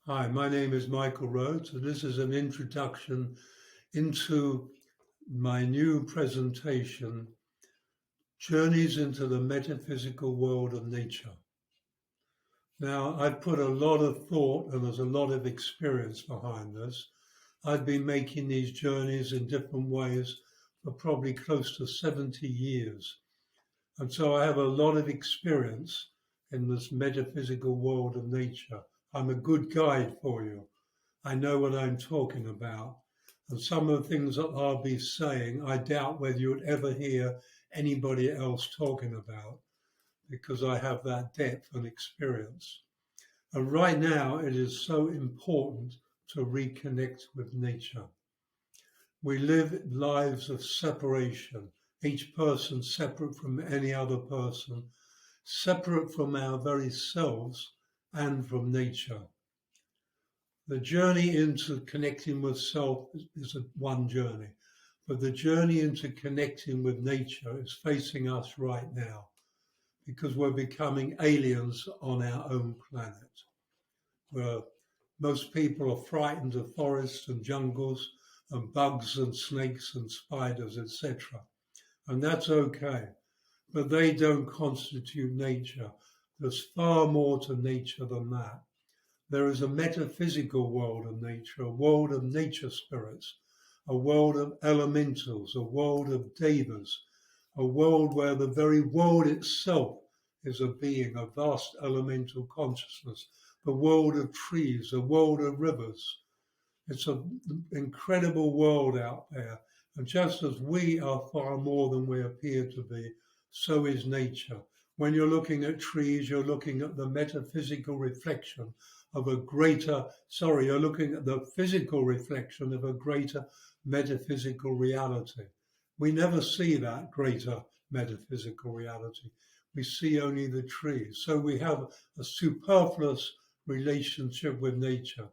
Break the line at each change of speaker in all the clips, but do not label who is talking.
Hi, my name is Michael Rhodes, and this is an introduction into my new presentation, Journeys into the Metaphysical World of Nature. Now, I've put a lot of thought and there's a lot of experience behind this. I've been making these journeys in different ways for probably close to 70 years. And so I have a lot of experience in this metaphysical world of nature. I'm a good guide for you. I know what I'm talking about. And some of the things that I'll be saying, I doubt whether you'd ever hear anybody else talking about because I have that depth and experience. And right now, it is so important to reconnect with nature. We live lives of separation, each person separate from any other person, separate from our very selves and from nature. The journey into connecting with self is one journey, but the journey into connecting with nature is facing us right now because we're becoming aliens on our own planet, where most people are frightened of forests and jungles and bugs and snakes and spiders, etc. And that's okay, but they don't constitute nature. There's far more to nature than that. There is a metaphysical world of nature, a world of nature spirits, a world of elementals, a world of devas, a world where the very world itself is a being, a vast elemental consciousness, the world of trees, a world of rivers. It's an incredible world out there. And just as we are far more than we appear to be, so is nature. When you're looking at trees, you're looking at the metaphysical reflection of you're looking at the physical reflection of a greater metaphysical reality. We never see that greater metaphysical reality. We see only the trees. So we have a superfluous relationship with nature.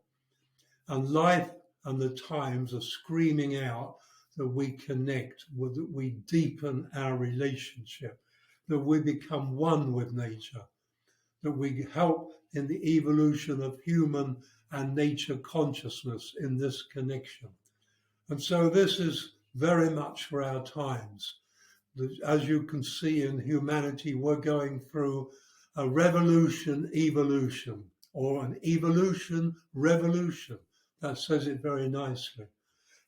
And life and the times are screaming out that we connect, that we deepen our relationship, that we become one with nature, that we help in the evolution of human and nature consciousness in this connection. And so this is very much for our times. As you can see in humanity, we're going through a revolution, evolution, or an evolution, revolution. That says it very nicely.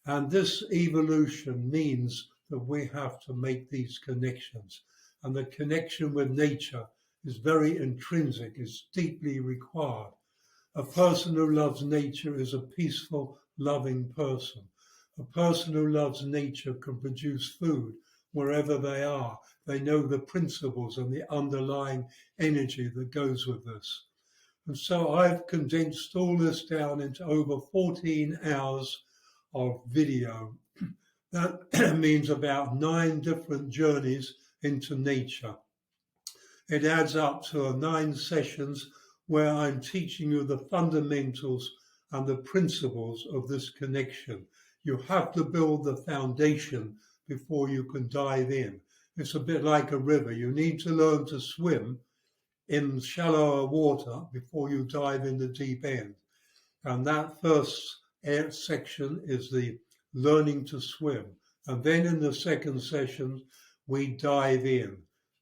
And this evolution means that we have to make these connections. And the connection with nature is very intrinsic, is deeply required. A person who loves nature is a peaceful, loving person. A person who loves nature can produce food wherever they are. They know the principles and the underlying energy that goes with this. And so I've condensed all this down into over 14 hours of video. That means about 9 different journeys into nature. It adds up to 9 sessions where I'm teaching you the fundamentals and the principles of this connection. You have to build the foundation before you can dive in. It's a bit like a river. You need to learn to swim in shallower water before you dive in the deep end. And that first section is the learning to swim. And then in the second session, we dive in.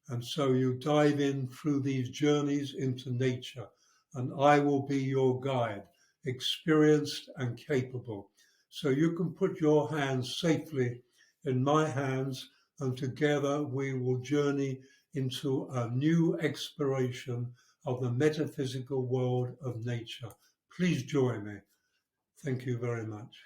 And so you dive in through these journeys into nature. And I will be your guide, experienced and capable. So you can put your hands safely in my hands, and together we will journey into a new exploration of the metaphysical world of nature. Please join me. Thank you very much.